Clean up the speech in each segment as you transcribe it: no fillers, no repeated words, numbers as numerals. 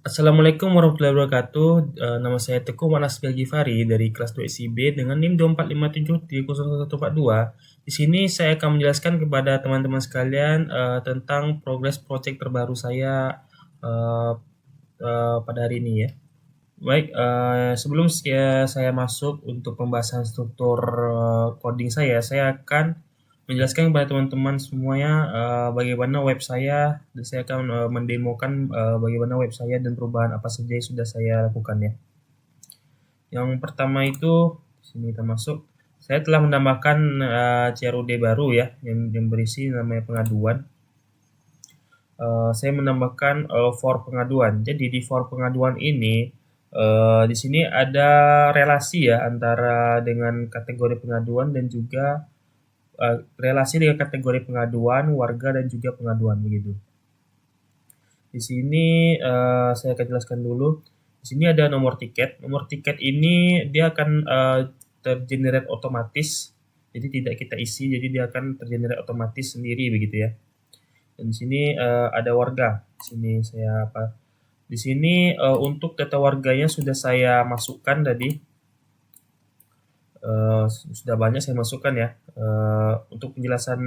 Assalamualaikum warahmatullahi wabarakatuh. Nama saya Teguh Manas Gagifari dari kelas 2 SIB dengan NIM 2457301142. Di sini saya akan menjelaskan kepada teman-teman sekalian tentang progres project terbaru saya uh, pada hari ini ya. Baik, sebelum saya masuk untuk pembahasan struktur coding saya akan menjelaskan kepada teman-teman semuanya bagaimana web saya, dan saya akan mendemokan bagaimana web saya dan perubahan apa saja yang sudah saya lakukan ya. Yang pertama itu, sini kita masuk. Saya telah menambahkan CRUD baru ya, yang berisi namanya pengaduan. Saya menambahkan for pengaduan. Jadi di for pengaduan ini di sini ada relasi ya antara dengan kategori pengaduan dan juga relasi dengan kategori pengaduan, warga dan juga pengaduan begitu. Di sini saya akan jelaskan dulu. Di sini ada nomor tiket. Nomor tiket ini dia akan tergenerate otomatis. Jadi tidak kita isi, jadi dia akan tergenerate otomatis sendiri begitu ya. Dan di sini ada warga. Di sini untuk data warganya sudah saya masukkan tadi. Sudah banyak saya masukkan ya. Untuk penjelasan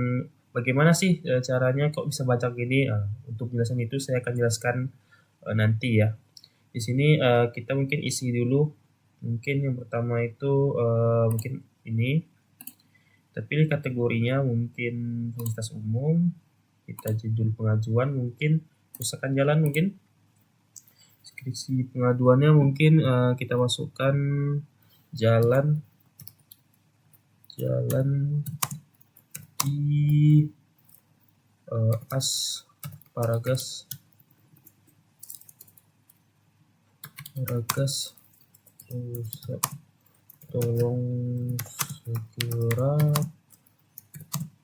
bagaimana sih caranya kok bisa baca gini. Untuk penjelasan itu saya akan jelaskan nanti ya. Di sini kita mungkin isi dulu. Mungkin yang pertama itu mungkin ini. Kita pilih kategorinya mungkin fasilitas umum. Kita judul pengajuan mungkin kerusakan jalan mungkin. Deskripsi pengaduannya mungkin kita masukkan jalan di Paragas rusak, tolong segera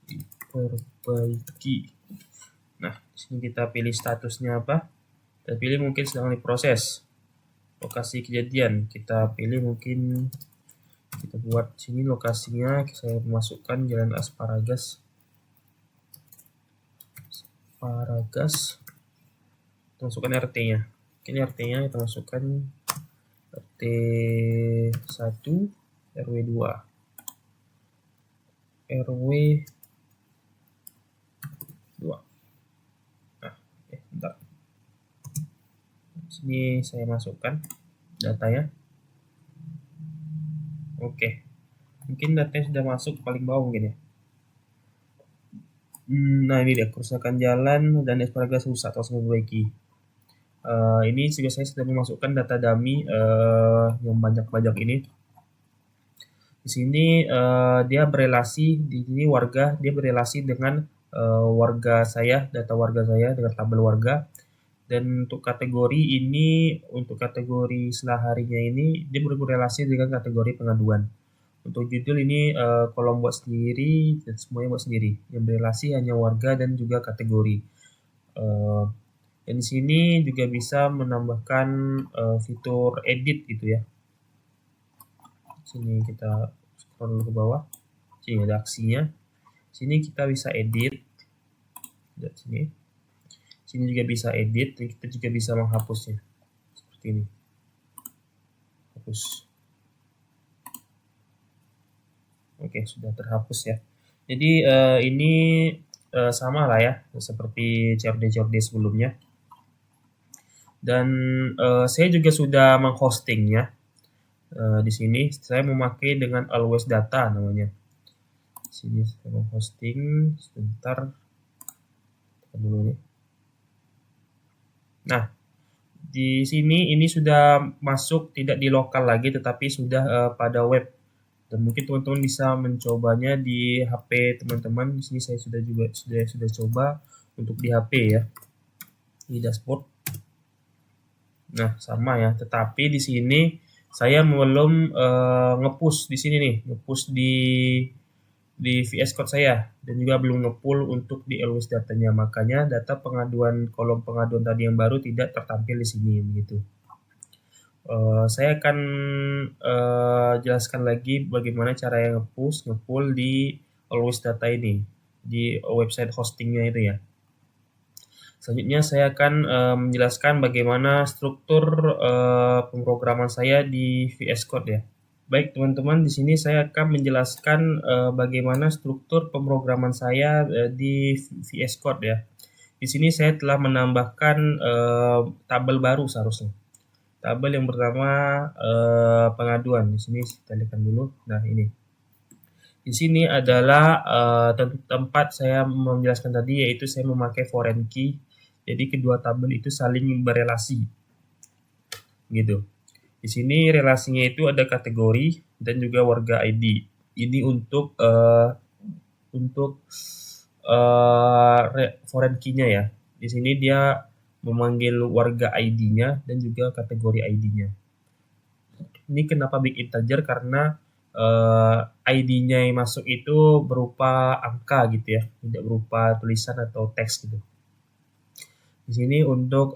diperbaiki. Nah, di sini kita pilih statusnya apa? Kita pilih mungkin sedang diproses. Lokasi kejadian kita pilih mungkin, kita buat sini lokasinya, saya masukkan jalan Asparagas. Kita masukkan RT-nya. Ini RT-nya kita masukkan RT 1 RW 2 RW 2. Bentar. Sini saya masukkan datanya. Oke. Mungkin datanya sudah masuk paling bawah mungkin ya. Nah, ini dia kerusakan jalan dan Asparagas rusak atau memperbaiki. Ini juga saya sudah memasukkan data dummy yang banyak ini. Di sini dia berelasi, di sini warga dia berelasi dengan warga saya, data warga saya dengan tabel warga. Dan untuk kategori ini, untuk kategori selaharinya ini dia berelasi dengan kategori pengaduan. Untuk judul ini kolom buat sendiri dan semuanya buat sendiri. Yang berelasi hanya warga dan juga kategori. Dan di sini juga bisa menambahkan fitur edit gitu ya. Sini kita scroll ke bawah. Sini ada aksinya. Sini kita bisa edit. Lihat sini. Sini juga bisa edit dan kita juga bisa menghapusnya. Seperti ini. Hapus. Oke, sudah terhapus ya. Jadi ini sama lah ya seperti CRD sebelumnya. Dan saya juga sudah menghostingnya. Di sini saya memakai dengan Always Data namanya. Di sini saya mau hosting sebentar. Tekan dulu nih. Nah, di sini ini sudah masuk tidak di lokal lagi tetapi sudah pada web. Dan mungkin teman-teman bisa mencobanya di HP teman-teman. Di sini saya sudah coba untuk di HP ya. Di dashboard. Nah, sama ya, tetapi di sini saya belum nge-push di sini nih, nge-push di VS Code saya dan juga belum nge-pull untuk di Always datanya. Makanya data pengaduan kolom pengaduan tadi yang baru tidak tertampil di sini begitu. Saya akan jelaskan lagi bagaimana cara yang nge-pull di Always Data ini di website hostingnya itu ya. Selanjutnya saya akan menjelaskan bagaimana struktur pemrograman saya di VS Code ya. Baik teman-teman, di sini saya akan menjelaskan bagaimana struktur pemrograman saya di VS Code ya. Di sini saya telah menambahkan tabel baru seharusnya. Tabel yang pertama pengaduan. Di sini kita lihat dulu. Nah, ini. Di sini adalah tempat saya menjelaskan tadi, yaitu saya memakai foreign key. Jadi kedua tabel itu saling berelasi, gitu. Di sini relasinya itu ada kategori dan juga warga ID. Ini untuk foreign key-nya ya. Di sini dia memanggil warga ID-nya dan juga kategori ID-nya. Ini kenapa big integer, karena ID-nya yang masuk itu berupa angka gitu ya, tidak berupa tulisan atau teks gitu. Di sini untuk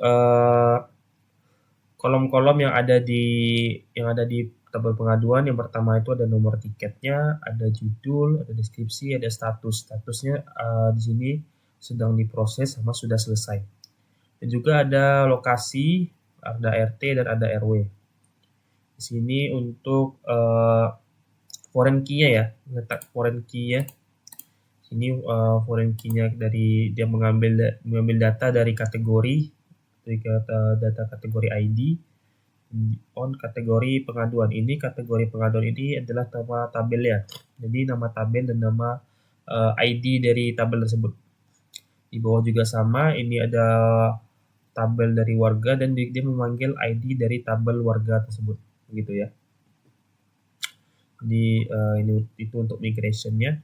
kolom-kolom yang ada di tabel pengaduan, yang pertama itu ada nomor tiketnya, ada judul, ada deskripsi, ada status. Statusnya di sini sedang diproses sama sudah selesai. Dan juga ada lokasi, ada RT dan ada RW. Di sini untuk foreign key-nya ya, letak foreign key ya. Ini foreign key-nya dari dia mengambil data dari kategori, data kategori ID on kategori pengaduan. Ini kategori pengaduan ini adalah nama tabel ya. Jadi nama tabel dan nama ID dari tabel tersebut. Di bawah juga sama, ini ada tabel dari warga dan dia memanggil ID dari tabel warga tersebut, begitu ya. Jadi ini itu untuk migration-nya.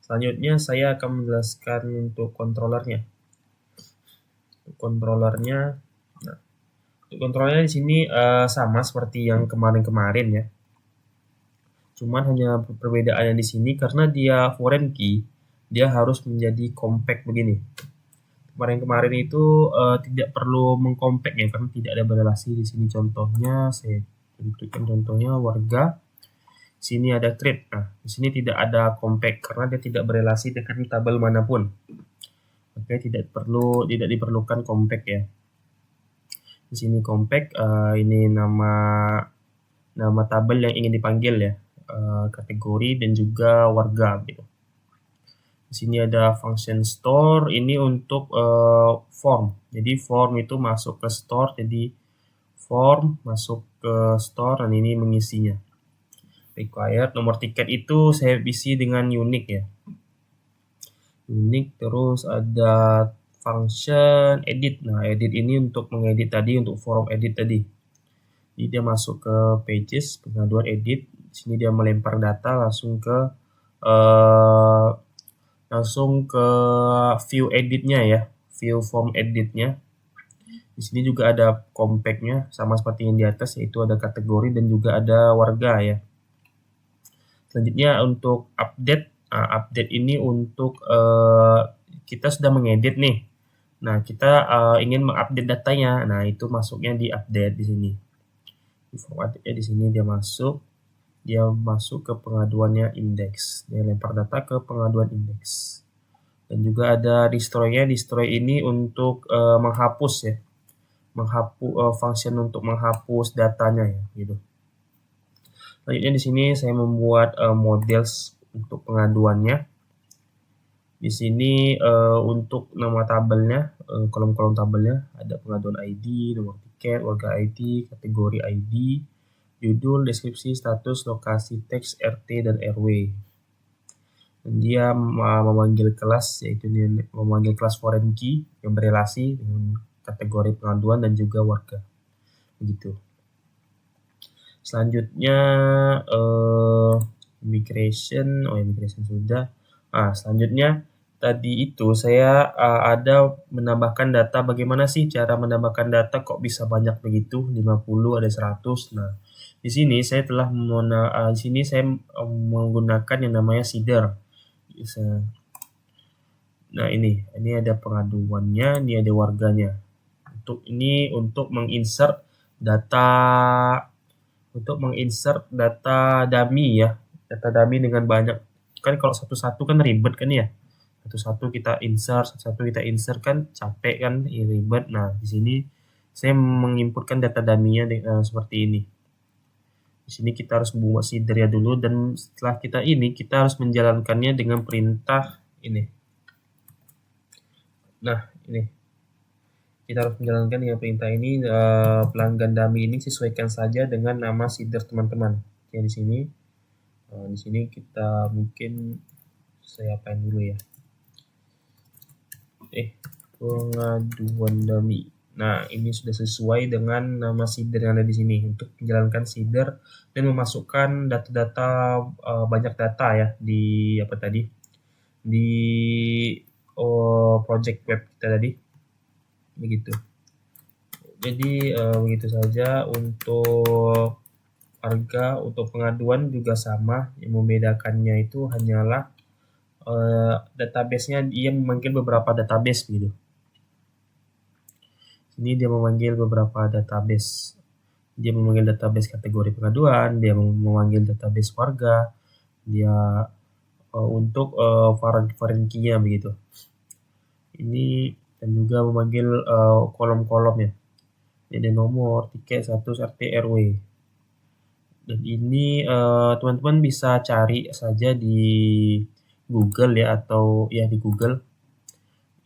Selanjutnya saya akan menjelaskan untuk controllernya. Untuk controllernya, nah, untuk controllernya di sini sama seperti yang kemarin-kemarin ya. Cuman hanya perbedaannya di sini karena dia foreign key, dia harus menjadi compact begini. Kemarin-kemarin itu tidak perlu mengcompact ya, karena tidak ada berelasi. Di sini contohnya saya tunjukkan contohnya warga. Sini ada thread. Nah, di sini tidak ada compact karena dia tidak berelasi dengan tabel manapun. Oke, tidak diperlukan compact ya. Di sini compact, ini nama tabel yang ingin dipanggil ya, kategori dan juga warga gitu. Di sini ada function store, ini untuk form. Jadi form itu masuk ke store, jadi form masuk ke store dan ini mengisinya. Required nomor tiket itu saya isi dengan unique ya. Unique, terus ada function edit. Nah, edit ini untuk mengedit tadi, untuk form edit tadi. Jadi dia masuk ke pages, pengaduan edit. Di sini dia melempar data langsung ke view editnya ya, view form editnya. Di sini juga ada compact-nya sama seperti yang di atas, yaitu ada kategori dan juga ada warga ya. Selanjutnya untuk update. Nah, update ini untuk kita sudah mengedit nih. Nah, kita ingin mengupdate datanya. Nah, itu masuknya di update di sini. Di format di sini dia masuk ke pengaduannya index. Dia lempar data ke pengaduan index. Dan juga ada destroy-nya. Destroy ini untuk menghapus ya. Function untuk menghapus datanya ya, gitu. Selanjutnya di sini saya membuat models untuk pengaduannya. Di sini untuk nama tabelnya, kolom-kolom tabelnya ada pengaduan ID, nomor tiket, warga ID, kategori ID, judul, deskripsi, status, lokasi, teks, RT, dan RW. Dan dia memanggil kelas, yaitu dia memanggil kelas foreign key yang berelasi dengan kategori pengaduan dan juga warga. Begitu. Selanjutnya migration sudah. Selanjutnya tadi itu saya ada menambahkan data. Bagaimana sih cara menambahkan data kok bisa banyak begitu? 50, ada 100. Nah, di sini saya telah menggunakan yang namanya seeder. Nah, ini ada pengaduannya, ini ada warganya. Untuk menginsert data dummy ya, data dummy dengan banyak. Kan kalau satu-satu kan ribet kan ya. satu-satu kita insert kan capek kan, ribet. Nah, di sini saya menginputkan data dummy-nya seperti ini. Di sini kita harus membuat seeder dulu, dan setelah kita harus menjalankannya dengan perintah ini. Nah, ini kita harus menjalankan dengan perintah ini. Pelanggan dummy ini sesuaikan saja dengan nama seeder teman-teman. Oke, di sini kita mungkin saya apain dulu ya. Pengaduan dummy. Nah, ini sudah sesuai dengan nama seeder yang ada di sini untuk menjalankan seeder dan memasukkan data-data, banyak data ya di project web kita tadi. Begitu. Jadi begitu saja untuk harga. Untuk pengaduan juga sama, yang membedakannya itu hanyalah database-nya. Dia memanggil beberapa database gitu. Ini dia memanggil beberapa database. Dia memanggil database kategori pengaduan, dia memanggil database warga, dia untuk varian key-nya begitu. Ini dan juga memanggil kolom-kolomnya. Jadi nomor, tiket, status, RT, RW. Dan ini teman-teman bisa cari saja di Google ya, atau ya di Google.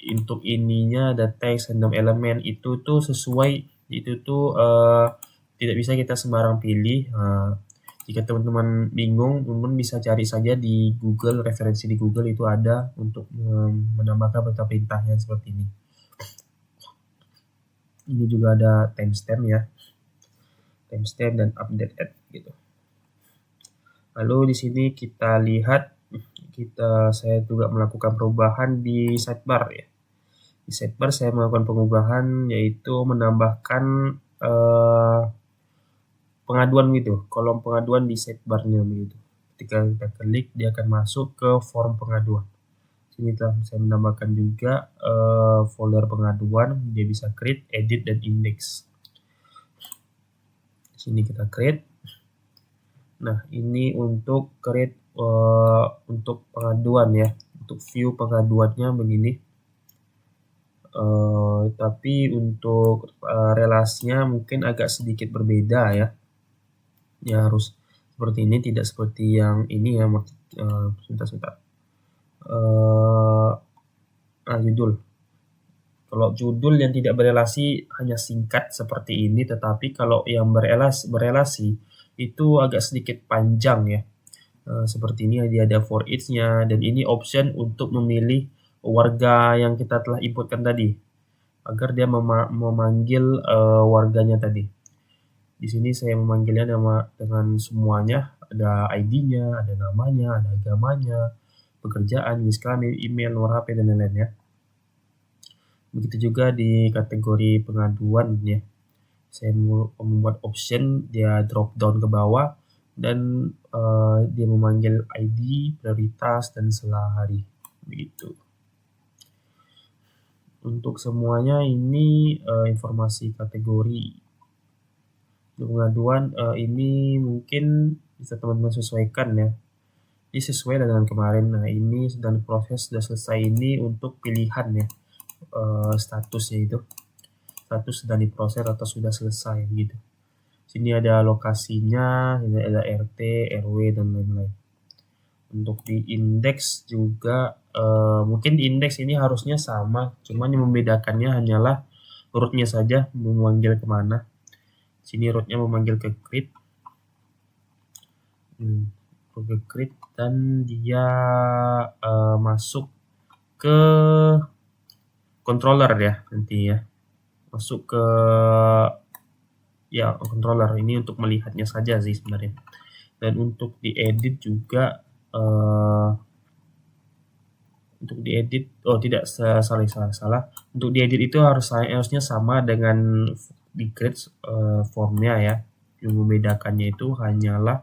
Untuk ininya ada teks random element, itu tuh sesuai, itu tuh tidak bisa kita sembarang pilih. Jika teman-teman bingung, teman-teman bisa cari saja di Google, referensi di Google itu ada untuk menambahkan perintah-perintahnya seperti ini. Ini juga ada timestamp ya, timestamp dan update add gitu. Lalu di sini kita lihat, saya juga melakukan perubahan di sidebar ya. Di sidebar saya melakukan pengubahan, yaitu menambahkan pengaduan gitu, kolom pengaduan di sidebarnya begitu. Ketika kita klik, dia akan masuk ke form pengaduan. Sini saya menambahkan juga folder pengaduan, dia bisa create, edit, dan index. Sini kita create. Nah, ini untuk create untuk pengaduan ya, untuk view pengaduannya begini. Tapi untuk relasinya mungkin agak sedikit berbeda ya. Ya harus seperti ini, tidak seperti yang ini ya. Sebentar. Judul. Kalau judul yang tidak berelasi hanya singkat seperti ini, tetapi kalau yang berelasi itu agak sedikit panjang ya. Seperti ini dia ada for each-nya, dan ini option untuk memilih warga yang kita telah inputkan tadi agar dia memanggil warganya tadi. Di sini saya memanggilnya dengan semuanya, ada ID-nya, ada namanya, ada agamanya, pekerjaan, jenis kelamin, email, nomor HP, dan lain-lain ya. Begitu juga di kategori pengaduan ya. Saya membuat option, dia drop down ke bawah, dan dia memanggil ID, prioritas, dan setelah hari begitu. Untuk semuanya ini informasi kategori. Untuk pengaduan ini mungkin bisa teman-teman sesuaikan ya. Ini sesuai dengan kemarin. Nah, ini sedang proses, sudah selesai ini untuk pilihan ya, statusnya itu. Status sedang diproses atau sudah selesai gitu. Sini ada lokasinya, ini ada RT, RW, dan lain-lain. Untuk di indeks juga mungkin di indeks ini harusnya sama, cuman yang membedakannya hanyalah rootnya saja memanggil kemana. Sini rootnya memanggil ke create, dan dia masuk ke controller ya nanti ya, masuk ke ya controller. Ini untuk melihatnya saja sih sebenarnya. Dan untuk diedit juga untuk diedit, tidak, salah. Untuk diedit itu harusnya sama dengan di create formnya ya. Yang membedakannya itu hanyalah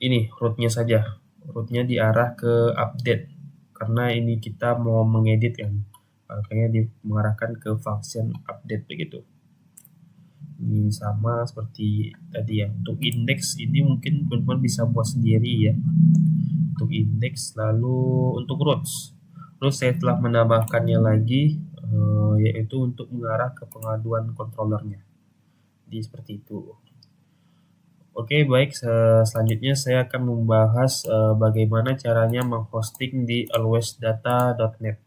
ini rootnya saja. Rootnya diarah ke update, karena ini kita mau mengedit kan, makanya mengarahkan ke function update begitu. Ini sama seperti tadi ya. Untuk indeks ini mungkin teman-teman bisa buat sendiri ya. untuk indeks, lalu untuk routes. Terus saya telah menambahkannya lagi, yaitu untuk mengarah ke pengaduan controllernya. Jadi seperti itu. Oke, baik. Selanjutnya saya akan membahas bagaimana caranya menghosting di alwaysdata.net.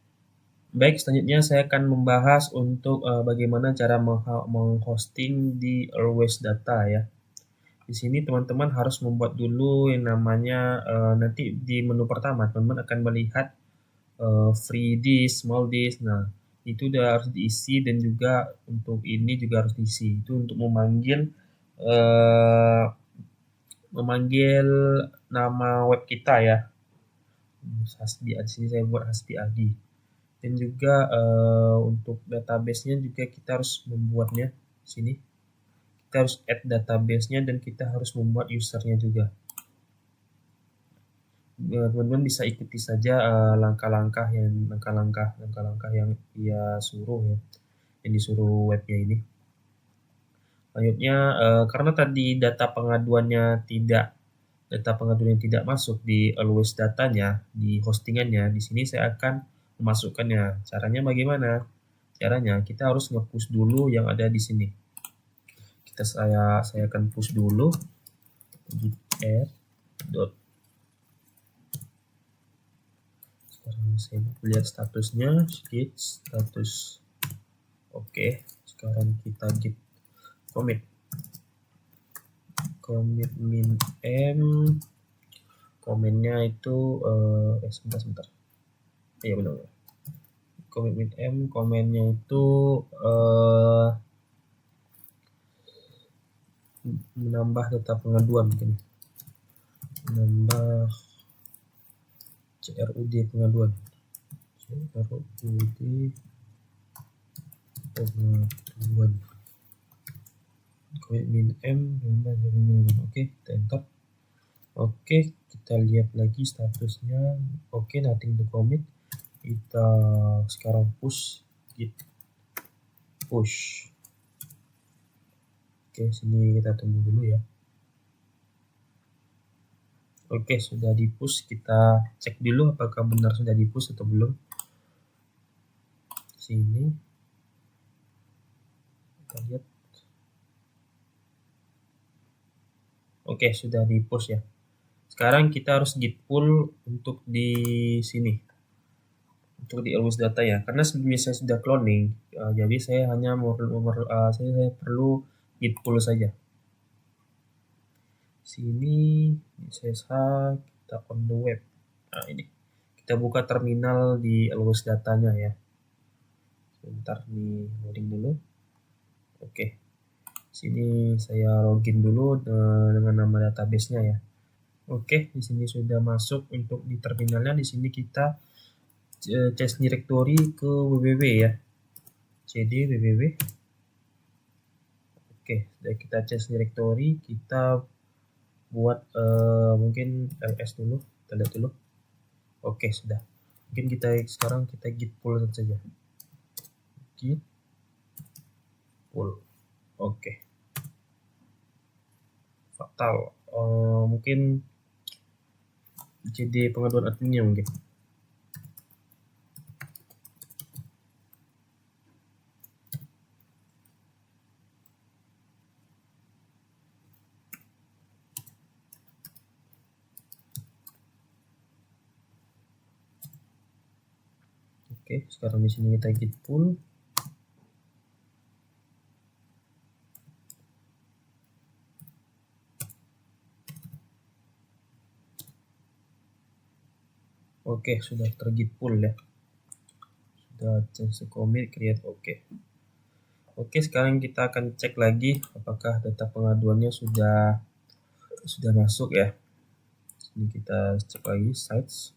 Baik, selanjutnya saya akan membahas untuk bagaimana cara menghosting di alwaysdata ya. Di sini teman-teman harus membuat dulu yang namanya nanti di menu pertama teman-teman akan melihat free disk, small disk. Nah, itu udah harus diisi dan juga untuk ini juga harus diisi. Itu untuk memanggil nama web kita ya. Hasbi, di sini saya buat Hasbi Adi. Dan juga untuk database-nya juga kita harus membuatnya di sini. Kita harus add database-nya dan kita harus membuat user-nya juga. Teman-teman bisa ikuti saja langkah-langkah yang dia suruh ya, yang disuruh webnya ini. Selanjutnya karena tadi data pengaduan yang tidak masuk di alwaysdata-nya, di hostingannya, di sini saya akan memasukkannya. Caranya bagaimana? Caranya kita harus nge-push dulu yang ada di sini. Saya akan push dulu git add dot. Sekarang saya lihat statusnya, git status. Oke, sekarang kita git commit min m, komennya itu sebentar. Iya benar. Commit min m, komennya itu menambah data pengaduan mungkin. Menambah CRUD pengaduan. Commit min m, oke, kita enter. Oke, kita lihat lagi statusnya. Oke, nothing to commit. Kita sekarang push git push. Oke, sini kita tunggu dulu ya. Oke, sudah di push. Kita cek dulu apakah benar sudah di push atau belum. Sini kita lihat. Oke, sudah di push ya. Sekarang kita harus git pull untuk di sini, untuk di alwaysdata ya. Karena sebelumnya saya sudah cloning, jadi saya hanya saya perlu git pull saja. Sini kita on the web. Nah ini kita buka terminal di alwaysdata-nya ya. Sebentar nih loading dulu. Oke, sini saya login dulu dengan nama database-nya ya. Oke, di sini sudah masuk untuk di terminalnya. Di sini kita change directory ke www ya. cd www. Oke, sudah kita change directory, kita buat mungkin ls dulu, kita lihat dulu. Oke, sudah. Mungkin sekarang kita git pull saja. Git pull. Oke. Fatal. Mungkin cd pengaduan adminnya mungkin. Oke, sekarang di sini kita git pull. Oke, sudah tergit pull ya. Sudah change commit, create oke. Oke, sekarang kita akan cek lagi apakah data pengaduannya sudah masuk ya. Ini kita cek lagi sites.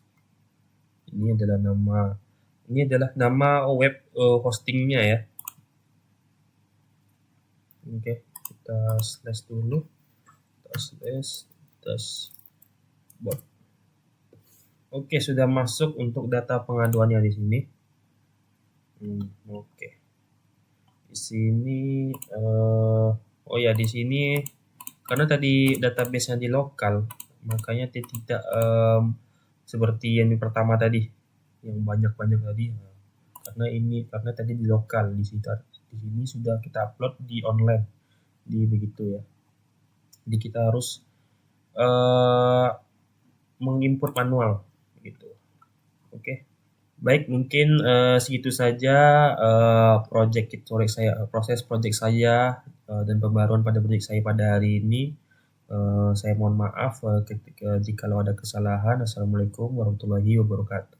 Ini adalah nama web hostingnya ya. Oke, kita slash dulu. Dashboard. Oke, sudah masuk untuk data pengaduannya di sini. Oke. Di sini oh ya, di sini karena tadi database-nya di lokal, makanya dia tidak seperti yang pertama tadi, yang banyak-banyak tadi, karena tadi di lokal, di sini sudah kita upload di online, di begitu ya. Jadi kita harus uh, mengimport manual gitu. Oke. Baik, mungkin segitu saja proses project saya dan pembaruan pada project saya pada hari ini. Saya mohon maaf jikalau ada kesalahan. Assalamualaikum warahmatullahi wabarakatuh.